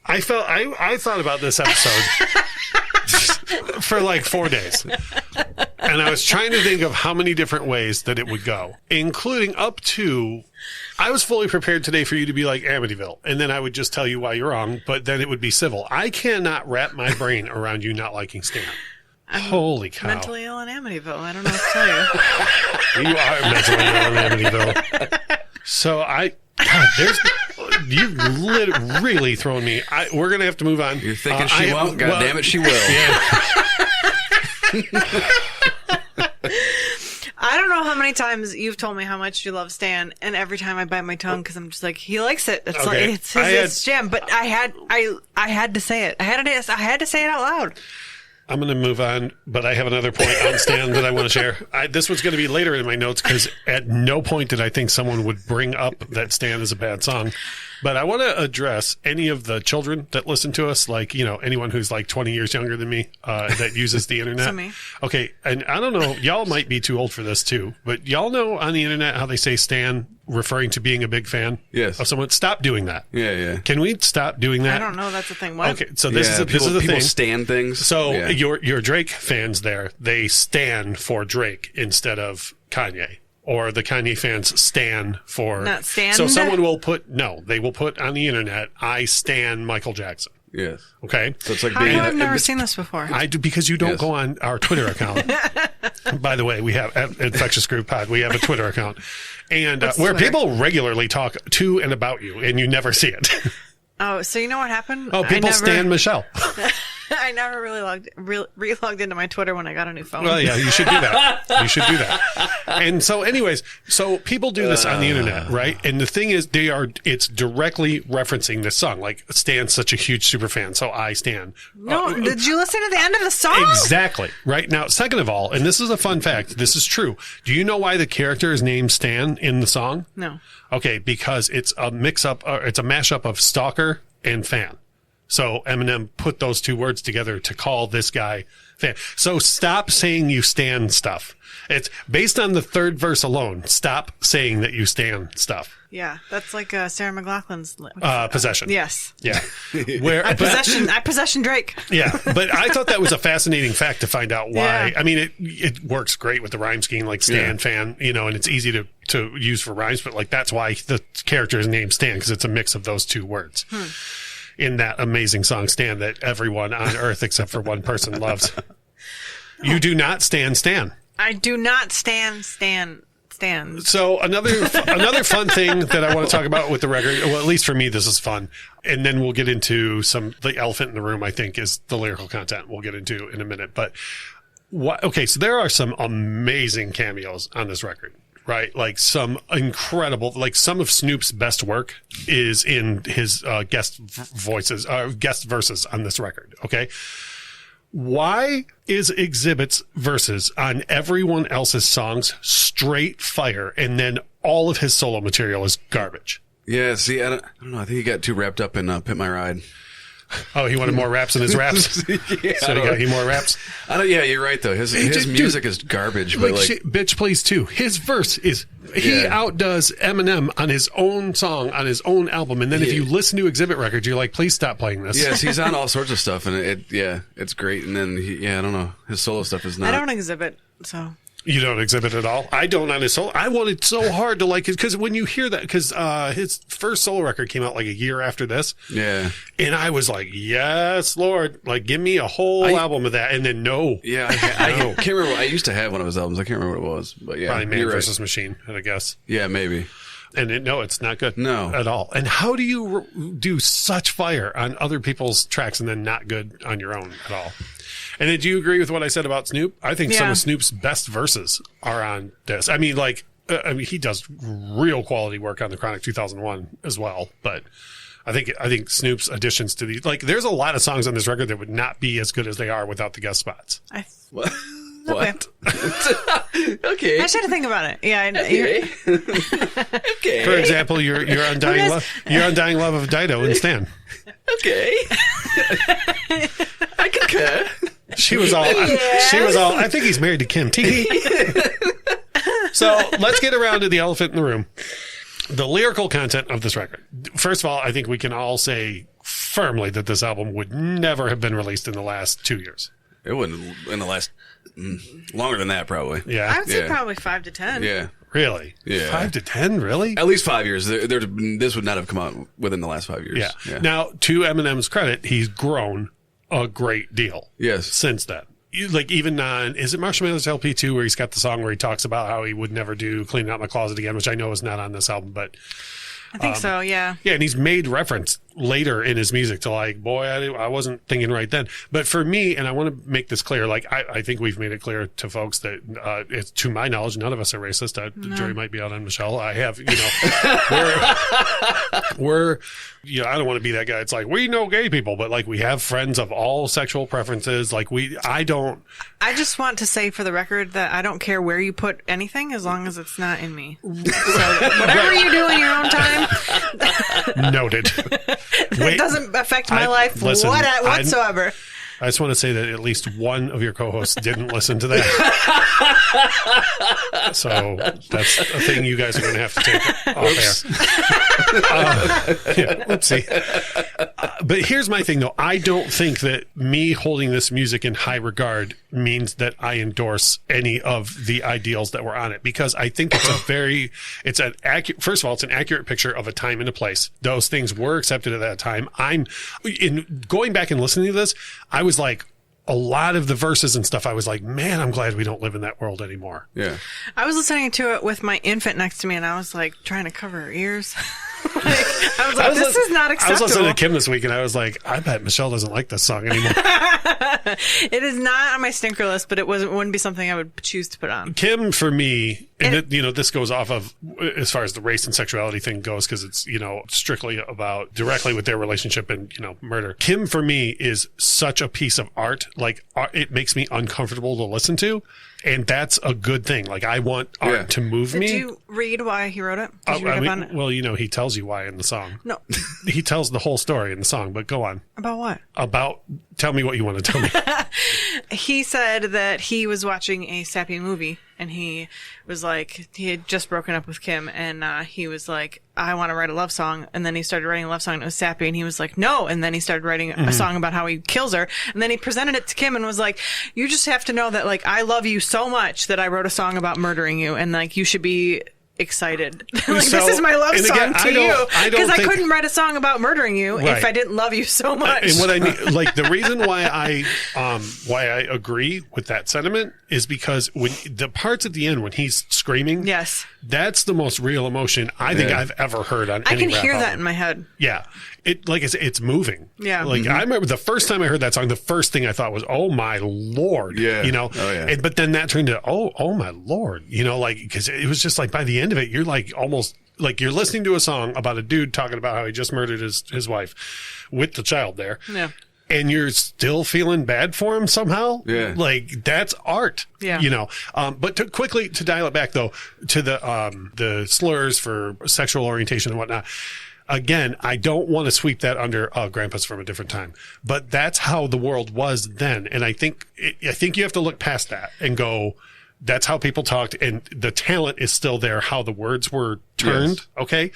I thought about this episode for like 4 days. And I was trying to think of how many different ways that it would go, including up to, I was fully prepared today for you to be like Amityville. And then I would just tell you why you're wrong, but then it would be civil. I cannot wrap my brain around you not liking Stan. Holy cow. Mentally ill in Amityville. I don't know what to tell you. You are mentally ill in Amityville. So you've really thrown me. We're going to have to move on. You're thinking she won't? God damn it, she will. Yeah. I don't know how many times you've told me how much you love Stan, and every time I bite my tongue because I'm just like, he likes it. It's okay. like it's his jam. But I had to say it. I had to say it out loud. I'm going to move on, but I have another point on Stan that I want to share. This was going to be later in my notes because at no point did I think someone would bring up that Stan is a bad song. But I want to address any of the children that listen to us, like, anyone who's like 20 years younger than me that uses the internet. So me. Okay, and I don't know, y'all might be too old for this too, but y'all know on the internet how they say Stan referring to being a big fan of someone. Stop doing that. Yeah. Can we stop doing that? I don't know. That's the thing. What? Okay, so this is the people thing. stan things. So your Drake fans there, they stand for Drake instead of Kanye. Or the Kanye fans stan for... Not stand? So someone will they will put on the internet, I stan Michael Jackson. Yes. Okay? So it's like How I've never seen this before. I do, because you don't go on our Twitter account. By the way, we have at Infectious Groove Pod, we have a Twitter account. And where people regularly talk to and about you, and you never see it. Oh, so you know what happened? Oh, people stan Michelle. I never really re-logged into my Twitter when I got a new phone. Well, yeah, you should do that. And so anyways, so people do this on the internet, right? And the thing is, it's directly referencing this song. Like, Stan's such a huge super fan, so I stan. No, did you listen to the end of the song? Exactly. Right. Now, second of all, and this is a fun fact, this is true. Do you know why the character is named Stan in the song? No. Okay, because it's a mix-up, it's a mashup of stalker and fan. So Eminem put those two words together to call this guy fan. So stop saying you stan stuff. It's based on the third verse alone. Stop saying that you stan stuff. Yeah, that's like Sarah McLachlan's Possession. Yes. Yeah. I possession Drake. Yeah, but I thought that was a fascinating fact to find out why. Yeah. I mean, it works great with the rhyme scheme, like Stan fan, and it's easy to use for rhymes. But like that's why the character is named Stan, because it's a mix of those two words. In that amazing song Stan that everyone on earth except for one person loves. You do not stan Stan. I do not stan. So another fun thing that I want to talk about with the record, well, at least for me, this is fun. And then we'll get into the elephant in the room, I think, is the lyrical content we'll get into in a minute. But so there are some amazing cameos on this record. Right, like some incredible, like some of Snoop's best work is in his guest verses on this record. Okay, why is Exhibit's verses on everyone else's songs straight fire, and then all of his solo material is garbage? Yeah, see, I don't know. I think he got too wrapped up in Pit My Ride. Oh, he wanted more raps in his raps? So he got more raps? Yeah, you're right, though. His music is garbage. But Bitch Please too. His verse is... He outdoes Eminem on his own song, on his own album. And then if you listen to Exhibit records, you're like, please stop playing this. Yes, he's on all sorts of stuff. And it's great. And then, I don't know. His solo stuff is not... I don't Exhibit, so... You don't Exhibit at all? I don't on his solo. I wanted so hard to like it because when you hear that, because his first solo record came out like a year after this. Yeah. And I was like, yes, Lord, like give me a whole album of that. And then no. Yeah, I can't remember. I used to have one of his albums. I can't remember what it was. But yeah. Probably Man vs. Machine, I guess. Yeah, maybe. And it's not good. No. At all. And how do you do such fire on other people's tracks and then not good on your own at all? And did you agree with what I said about Snoop? I think some of Snoop's best verses are on this. I mean, he does real quality work on the Chronic 2001 as well. But I think Snoop's additions to these, like, there's a lot of songs on this record that would not be as good as they are without the guest spots. What? Okay. Okay. I should think about it. Yeah. Okay. Okay. For example, your undying love of Dido and Stan. Okay. I concur. She was all. I think he's married to Kim. So let's get around to the elephant in the room. The lyrical content of this record. First of all, I think we can all say firmly that this album would never have been released in the last 2 years. It wouldn't in the last longer than that, probably. Yeah, I would say probably 5 to 10. Yeah. Really? Yeah. 5 to 10? Really? At least 5 years. This would not have come out within the last 5 years. Yeah. Now, to Eminem's credit, he's grown a great deal. Yes. Since then. Like, even on, is it Marshall Mathers LP2 where he's got the song where he talks about how he would never do Cleaning Out My Closet Again, which I know is not on this album, but I think so, yeah. Yeah, and he's made reference later in his music to like, boy, I wasn't thinking right then. But for me, and I want to make this clear, like I think we've made it clear to folks that it's, to my knowledge, none of us are racist. The jury might be out on Michelle. I have, we're I don't want to be that guy. It's like, we know gay people, but like we have friends of all sexual preferences. Like I just want to say for the record that I don't care where you put anything as long as it's not in me. So whatever you do in your own time. Noted. It doesn't affect my life whatsoever. I just want to say that at least one of your co-hosts didn't listen to that. So that's a thing you guys are going to have to take off air. Oopsie. But here's my thing, though. I don't think that me holding this music in high regard means that I endorse any of the ideals that were on it, because I think it's an accurate, first of all, it's an accurate picture of a time and a place. Those things were accepted at that time. In going back and listening to this, I was like, a lot of the verses and stuff, I was like, man, I'm glad we don't live in that world anymore. Yeah. I was listening to it with my infant next to me, and I was like trying to cover her ears. I was like, this is not acceptable. I was listening to Kim this week, and I was like, I bet Michelle doesn't like this song anymore. It is not on my stinker list, but it wouldn't be something I would choose to put on. Kim, for me, and this goes off of as far as the race and sexuality thing goes, because it's, strictly about directly with their relationship and, murder. Kim, for me, is such a piece of art. Like, it makes me uncomfortable to listen to. And that's a good thing. Like, I want art to move me. Did you read why he wrote it? Did you read up on it? Well, he tells you why in the song. No. He tells the whole story in the song, but go on. About what? Tell me what you want to tell me. He said that he was watching a sappy movie, and he was like, he had just broken up with Kim, and he was like, I want to write a love song. And then he started writing a love song, and it was sappy, and he was like, no. And then he started writing a song about how he kills her. And then he presented it to Kim and was like, you just have to know that, like, I love you so much that I wrote a song about murdering you, and like, you should be excited. Like, So, this is my love and song again, to you, because I think- couldn't write a song about murdering you if I didn't love you so much. And what I mean, like, the reason why I agree with that sentiment is because when the parts at the end when he's screaming, yes, that's the most real emotion I think I've ever heard on. I any can rap hear album. that in my head. Yeah. It's moving. Yeah. Like, I remember the first time I heard that song, the first thing I thought was, oh my Lord. Yeah. Oh, yeah. But then that turned to, oh my Lord. Like, because it was just like, by the end of it, you're like almost like you're listening to a song about a dude talking about how he just murdered his wife with the child there. Yeah. And you're still feeling bad for him somehow. Yeah. Like, that's art. Yeah. But to quickly dial it back though to the slurs for sexual orientation and whatnot. Again, I don't want to sweep that under Grandpa's from a different time, but that's how the world was then. And I think you have to look past that and go, that's how people talked, and the talent is still there, how the words were turned. Yes. Okay.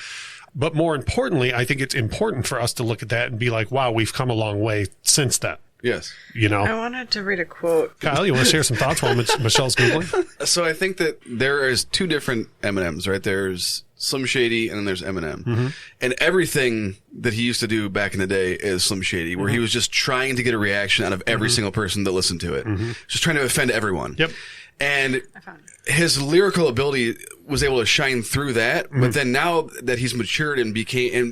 But more importantly, I think it's important for us to look at that and be like, wow, we've come a long way since then. Yes. I wanted to read a quote. Kyle, you want to share some thoughts while Michelle's Googling? So I think that there is two different Eminems, right? There's Slim Shady and then there's Eminem. Mm-hmm. And everything that he used to do back in the day is Slim Shady, where he was just trying to get a reaction out of every single person that listened to it. Just trying to offend everyone. Yep. And his lyrical ability was able to shine through that. But then now that he's matured and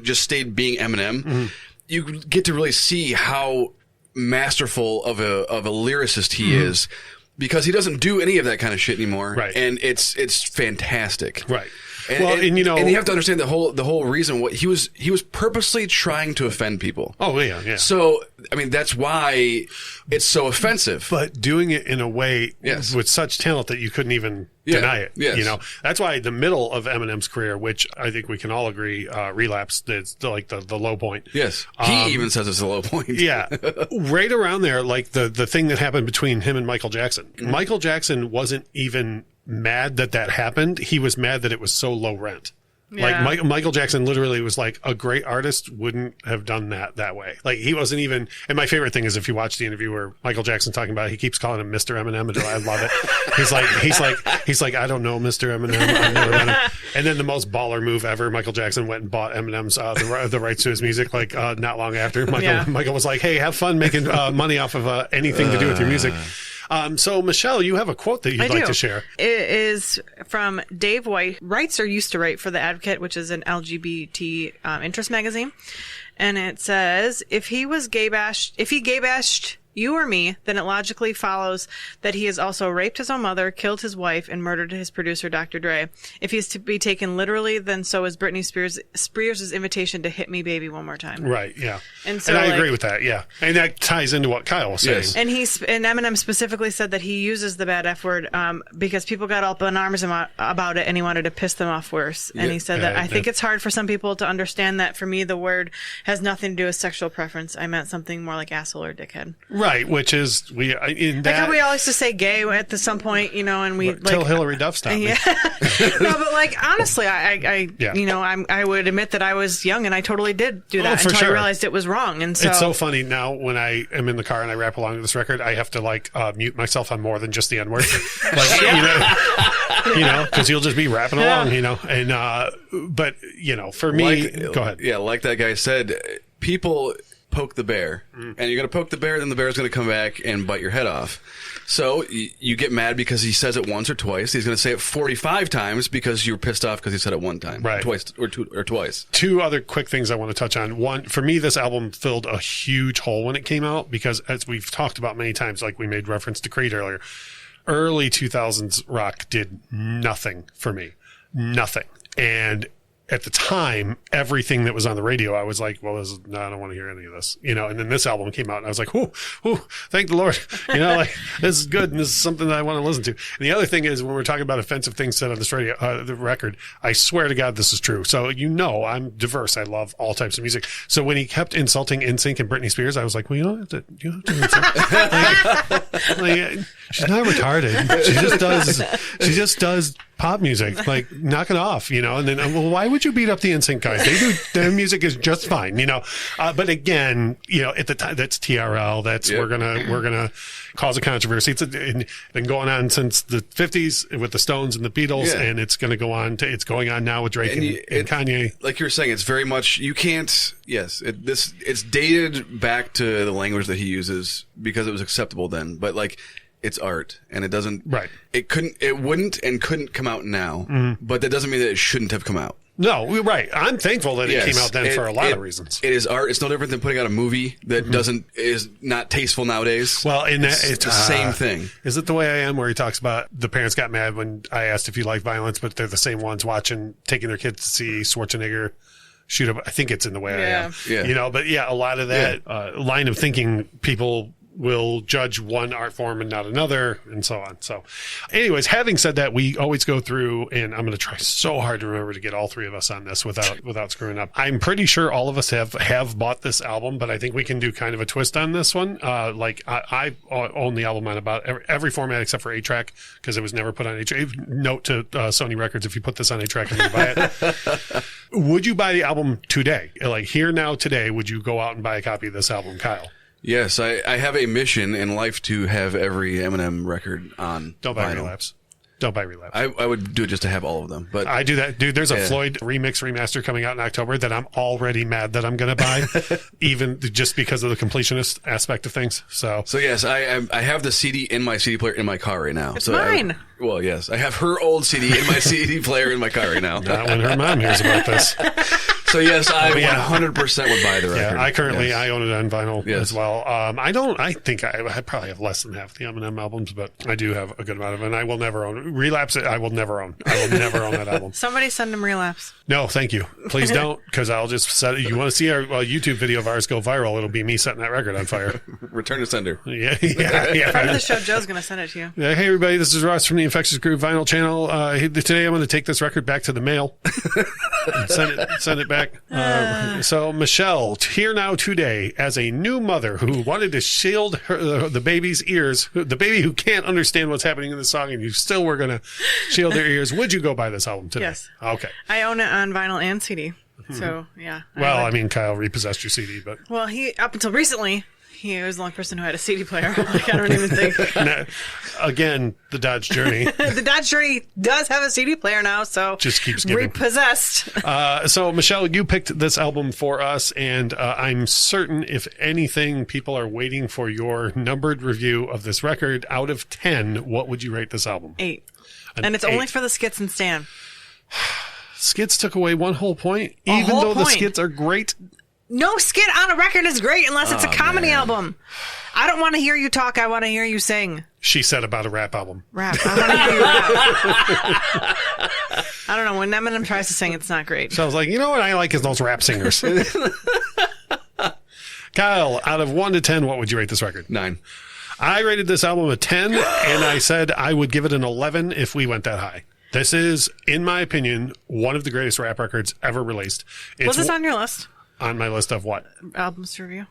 just stayed being Eminem, you get to really see how masterful of a lyricist he is, because he doesn't do any of that kind of shit anymore. Right. And it's fantastic. Right. And you have to understand the whole reason. What he was purposely trying to offend people. Oh yeah. So I mean, that's why it's so offensive. But doing it in a way with such talent that you couldn't even deny it. Yes. That's why the middle of Eminem's career, which I think we can all agree, Relapse, is like the low point. Yes. He even says it's a low point. Yeah. Right around there, like the thing that happened between him and Michael Jackson. Mm-hmm. Michael Jackson wasn't even mad that happened. He was mad that it was so low rent. Yeah. Like Michael Jackson literally was like, a great artist wouldn't have done that way. Like he wasn't even. And my favorite thing is if you watch the interview where Michael Jackson talking about it, he keeps calling him Mr. Eminem, and I love it. He's like, I don't know, Mr. Eminem. I've never met him. And then the most baller move ever, Michael Jackson went and bought Eminem's the rights to his music. Like not long after, Michael was like, hey, have fun making money off of anything to do with your music. So, Michelle, you have a quote that you'd like to share. It is from Dave White, writes or used to write for The Advocate, which is an LGBT interest magazine. And it says, if he gay bashed you or me, then it logically follows that he has also raped his own mother, killed his wife, and murdered his producer, Dr. Dre. If he's to be taken literally, then so is Britney Spears' invitation to hit me, baby, one more time. Right, yeah. And so I agree with that, yeah. And that ties into what Kyle was saying. Yes. And Eminem specifically said that he uses the bad F word because people got up in arms about it, and he wanted to piss them off worse. And he said that I think it's hard for some people to understand that for me, the word has nothing to do with sexual preference. I meant something more like asshole or dickhead. Right, which is we all used to say gay at some point, and we till Hillary Duff stopped me. No, but like honestly, I would admit that I was young and I totally did do that until I realized it was wrong. And so it's so funny now when I am in the car and I rap along to this record, I have to mute myself on more than just the N-word, because you'll just be rapping along, and but for me, go ahead. Yeah, like that guy said, people poke the bear, and you're going to poke the bear, then the bear's going to come back and bite your head off. So you get mad because he says it once or twice. He's going to say it 45 times because you're pissed off because he said it one time, right? Twice or twice. Two other quick things I want to touch on. One, for me, this album filled a huge hole when it came out because, as we've talked about many times, like we made reference to Creed earlier, early 2000s rock did nothing for me. Nothing. And at the time, everything that was on the radio, I was like, well, I don't want to hear any of this, and then this album came out and I was like, ooh, thank the Lord, this is good. And this is something that I want to listen to. And the other thing is when we're talking about offensive things said on this radio, the record, I swear to God, this is true. So, I'm diverse. I love all types of music. So when he kept insulting NSYNC and Britney Spears, I was like, well, you don't have to insult. She's not retarded. She just does pop music, like knock it off, and then, well, why would you beat up the NSYNC guys? Their music is just fine, but again, at the time, that's TRL, that's, we're gonna cause a controversy. It's been going on since the 50s with the Stones and the Beatles, and it's going on now with Drake and Kanye. Like you were saying, it's very much, you can't, it's dated back to the language that he uses because it was acceptable then, but it's art, and it doesn't. Right. It wouldn't and couldn't come out now, but that doesn't mean that it shouldn't have come out. No, right. I'm thankful that it came out then for a lot of reasons. It is art. It's no different than putting out a movie that is not tasteful nowadays. Well, it's the same thing. Is it The Way I Am, where he talks about the parents got mad when I asked if you like violence, but they're the same ones taking their kids to see Schwarzenegger shoot up. I think it's in The Way I Am. Yeah. But a lot of that line of thinking, people will judge one art form and not another, and so on. So anyways, having said that, we always go through, and I'm going to try so hard to remember to get all three of us on this without screwing up. I'm pretty sure all of us have bought this album, but I think we can do kind of a twist on this one. I own the album on about every format except for 8-track because it was never put on 8-track. Note to Sony Records, if you put this on 8-track and you buy it. Would you buy the album today? Like here now today, would you go out and buy a copy of this album, Kyle? Yes, I have a mission in life to have every Eminem record on Don't buy vinyl. Relapse. Don't buy Relapse. I would do it just to have all of them. But I do that. Dude, there's a Floyd remix remaster coming out in October that I'm already mad that I'm going to buy, even just because of the completionist aspect of things. So yes, I have the CD in my CD player in my car right now. It's mine. Yes. I have her old CD in my CD player in my car right now. Not when her mom hears about this. So yes, I 100% would buy the record. Yeah, I currently I own it on vinyl as well. I think I probably have less than half the Eminem albums, but I do have a good amount of it. And I will never own Relapse. I will never own that album. Somebody send him Relapse. No, thank you. Please don't, because I'll just set it. You want to see our YouTube video of ours go viral? It'll be me setting that record on fire. Return to sender. Yeah. Friend of the show, Joe's going to send it to you. Hey everybody, this is Ross from the Infectious Groove Vinyl Channel. Today I'm going to take this record back to the mail and send it back. So Michelle, here now today, as a new mother who wanted to shield the baby's ears, the baby who can't understand what's happening in the song, and you still were going to shield their ears, would you go buy this album today? Yes. Okay. I own it on vinyl and CD. So, yeah. Well, I mean, Kyle repossessed your CD, but... Well, he, up until recently... He was the only person who had a CD player. Like, I don't even think. Now, again, the Dodge Journey. The Dodge Journey does have a CD player now, so just keeps giving. Repossessed. So, Michelle, you picked this album for us, and I'm certain, if anything, people are waiting for your numbered review of this record. Out of 10, what would you rate this album? 8. And it's 8. Only for the skits and Stan. Skits took away one whole point, even though the skits are great. No skit on a record is great unless it's a comedy album. I don't want to hear you talk. I want to hear you sing. She said about a rap album. Rap. I want to hear you rap. I don't know. When Eminem tries to sing, it's not great. So I was like, you know what I like is those rap singers. Kyle, out of 1 to 10, what would you rate this record? 9. I rated this album a 10, and I said I would give it an 11 if we went that high. This is, in my opinion, one of the greatest rap records ever released. Was this on your list? On my list of what? Albums to review?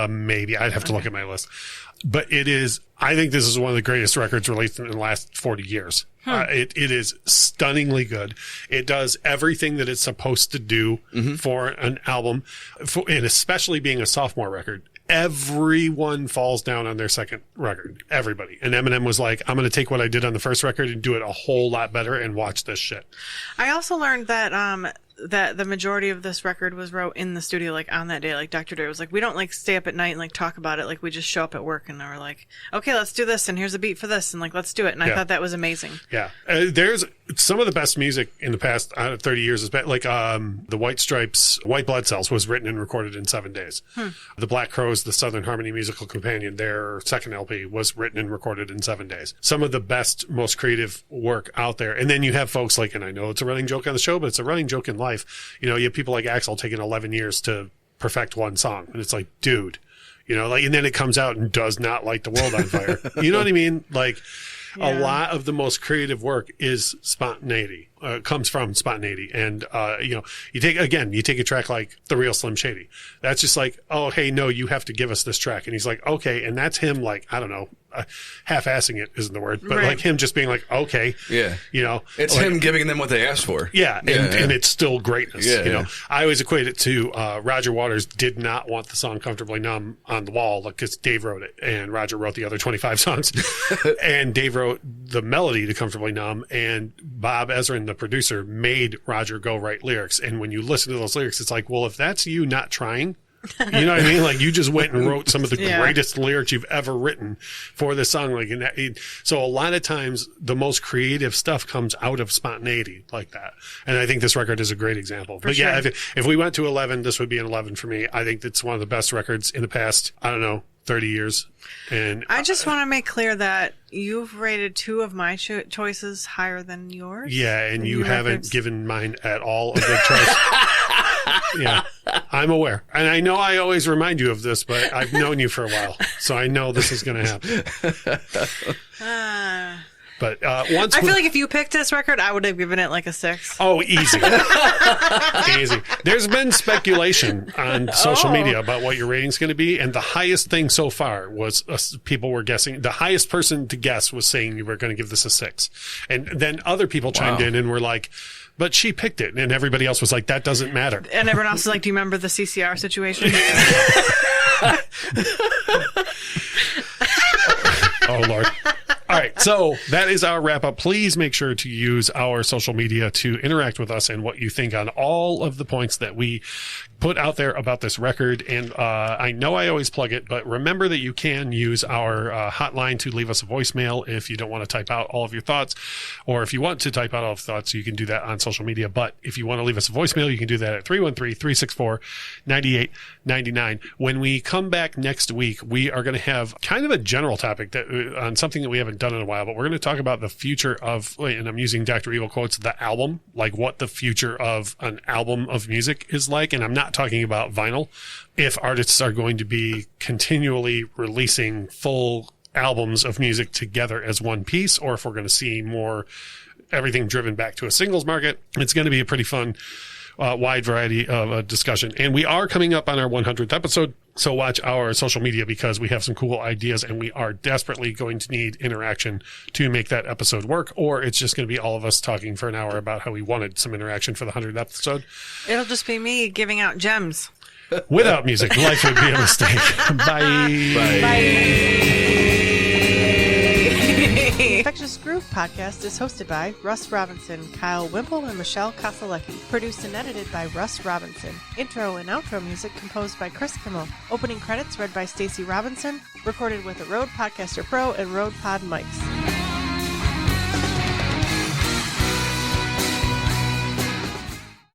Maybe. I'd have to look at my list. But it is, I think this is one of the greatest records released in the last 40 years. It is stunningly good. It does everything that it's supposed to do for an album, and especially being a sophomore record. Everyone falls down on their second record. Everybody. And Eminem was like, I'm going to take what I did on the first record and do it a whole lot better and watch this shit. I also learned that that the majority of this record was wrote in the studio, like on that day. Like Dr. Dre was like, we don't like stay up at night and like talk about it. Like we just show up at work and we're like, okay, let's do this. And here's a beat for this. And like, let's do it. And I thought that was amazing. Yeah. There's some of the best music in the past 30 years is like, the White Stripes, White Blood Cells was written and recorded in 7 days. The Black Crowes, the Southern Harmony Musical Companion, their second LP was written and recorded in 7 days. Some of the best, most creative work out there. And then you have folks like, and I know it's a running joke on the show, but it's a running joke in life. You know, you have people like Axl taking 11 years to perfect one song. And it's like, dude, you know, like, and then it comes out and does not light the world on fire. You know what I mean? Like, a lot of the most creative work is spontaneity, comes from spontaneity. And, you know, you take a track like The Real Slim Shady. That's just like, oh, hey, no, you have to give us this track. And he's like, okay. And that's him, like, I don't know, half-assing it isn't the word, but like him just being like, okay. Yeah. You know, it's like, him giving them what they asked for. Yeah. And it's still greatness. You know, I always equate it to, Roger Waters did not want the song Comfortably Numb on the wall because Dave wrote it and Roger wrote the other 25 songs. And Dave wrote the melody to Comfortably Numb, and Bob Ezrin, the producer, made Roger go write lyrics. And when you listen to those lyrics, it's like, well, if that's you not trying, you know what I mean? Like, you just went and wrote some of the greatest lyrics you've ever written for this song. Like, so a lot of times the most creative stuff comes out of spontaneity like that. And I think this record is a great example. But yeah, if we went to 11, this would be an 11 for me. I think it's one of the best records in the past, I don't know, 30 years. And I just want to make clear that you've rated 2 of my choices higher than yours. Yeah, and you haven't given mine at all a good choice. Yeah, I'm aware. And I know I always remind you of this, but I've known you for a while, so I know this is going to happen. But I feel like if you picked this record, I would have given it like a 6. Oh, easy. Easy. There's been speculation on social media about what your rating's going to be, and the highest thing so far was people were guessing. The highest person to guess was saying you were going to give this a 6. And then other people chimed in and were like, but she picked it. And everybody else was like, that doesn't matter. And everyone else was like, do you remember the CCR situation? Oh, Lord. All right, so that is our wrap up. Please make sure to use our social media to interact with us and what you think on all of the points that we put out there about this record. And I know I always plug it, but remember that you can use our hotline to leave us a voicemail if you don't want to type out all of your thoughts, or if you want to type out all of the thoughts, you can do that on social media. But if you want to leave us a voicemail, you can do that at 313-364-9899. When we come back next week, we are going to have kind of a general topic that on something that we haven't done in a while, but we're going to talk about the future of, and I'm using Dr. Evil quotes, the album, like what the future of an album of music is like. And I'm not talking about vinyl. If artists are going to be continually releasing full albums of music together as one piece, or if we're going to see more everything driven back to a singles market, it's going to be a pretty fun, wide variety of a discussion. And we are coming up on our 100th episode. So watch our social media because we have some cool ideas and we are desperately going to need interaction to make that episode work, or it's just going to be all of us talking for an hour about how we wanted some interaction for the 100th episode. It'll just be me giving out gems. Without music, life would be a mistake. Bye. Bye. The Infectious Groove podcast is hosted by Russ Robinson, Kyle Wimple, and Michelle Koselecki. Produced and edited by Russ Robinson. Intro and outro music composed by Chris Kimmel. Opening credits read by Stacey Robinson. Recorded with a Rode Podcaster Pro and Rode Pod mics.